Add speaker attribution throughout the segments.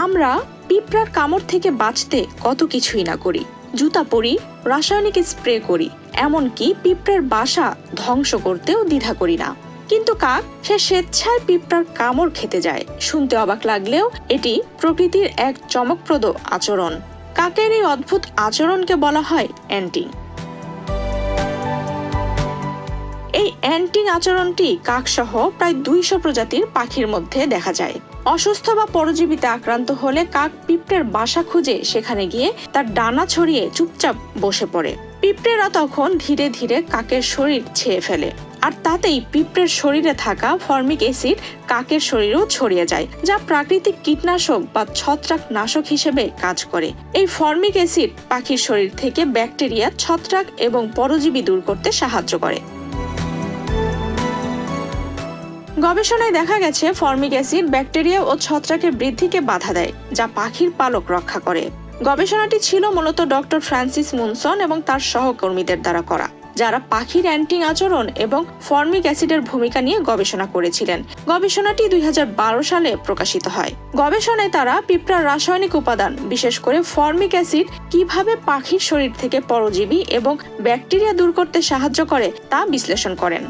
Speaker 1: আমরা পিঁপড়ার কামড় থেকে বাঁচতে কত কিছুই না করি, জুতা পরি, রাসায়নিক স্প্রে করি, এমনকি পিঁপড়ার বাসা ধ্বংস করতেও দ্বিধা করি না। কিন্তু কাক সে স্বেচ্ছায় পিঁপড়ার কামড় খেতে যায়। শুনতে অবাক লাগলেও এটি প্রকৃতির এক চমকপ্রদ আচরণ। কাকের এই অদ্ভুত আচরণকে বলা হয় অ্যান্টিং। এই অ্যান্টিং আচরণটি কাকসহ প্রায় 200 প্রজাতির পাখির মধ্যে দেখা যায়। অসুস্থ বা পরজীবীতে আক্রান্ত হলে কাক পিঁপড়ের বাসা খুঁজে সেখানে গিয়ে তার ডানা ছড়িয়ে চুপচাপ বসে পড়ে। পিঁপড়েরা তখন ধীরে ধীরে কাকের শরীর ছেয়ে ফেলে, আর তাতেই পিঁপড়ের শরীরে থাকা ফর্মিক অ্যাসিড কাকের শরীরেও ছড়িয়ে যায়, যা প্রাকৃতিক কীটনাশক বা ছত্রাক নাশক হিসেবে কাজ করে। এই ফর্মিক অ্যাসিড পাখির শরীর থেকে ব্যাকটেরিয়া, ছত্রাক এবং পরজীবী দূর করতে সাহায্য করে। গবেষণায় দেখা গেছে ফর্মিক অ্যাসিড ব্যাকটেরিয়া ও ছত্রাকের বৃদ্ধিকে বাধা দেয়, যা পাখির পালক রক্ষা করে। গবেষণাটি ছিল মূলত ডক্টর ফ্রান্সিস মুনসন এবং তার সহকর্মীদের দ্বারা করা, যারা পাখির অ্যান্টিং আচরণ এবং ফর্মিক অ্যাসিডের ভূমিকা নিয়ে গবেষণা করেছিলেন। গবেষণাটি 2012 সালে প্রকাশিত হয়। গবেষণায় তারা পিঁপড়ার রাসায়নিক উপাদান, বিশেষ করে ফর্মিক অ্যাসিড, কিভাবে পাখির শরীর থেকে পরজীবী এবং ব্যাকটেরিয়া দূর করতে সাহায্য করে তা বিশ্লেষণ করেন।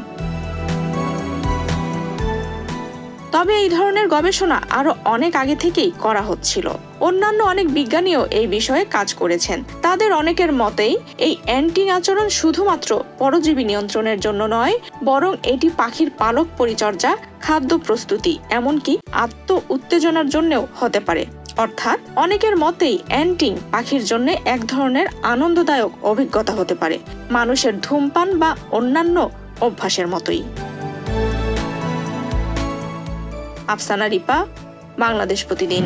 Speaker 1: তবে এই ধরনের গবেষণা আরো অনেক আগে থেকেই করা হচ্ছিল। অন্যান্য অনেক বিজ্ঞানীও এই বিষয়ে কাজ করেছেন। তাদের অনেকের মতেই এই অ্যান্টিং আচরণ শুধুমাত্র পরজীবী নিয়ন্ত্রণের জন্য নয়, বরং এটি পাখির পালক পরিচর্যা, খাদ্য প্রস্তুতি, এমনকি আত্ম উত্তেজনার জন্যও হতে পারে। অর্থাৎ অনেকের মতেই অ্যান্টিং পাখির জন্য এক ধরনের আনন্দদায়ক অভিজ্ঞতা হতে পারে, মানুষের ধূমপান বা অন্যান্য অভ্যাসের মতোই। আফসানা রিপা, বাংলাদেশ প্রতিদিন।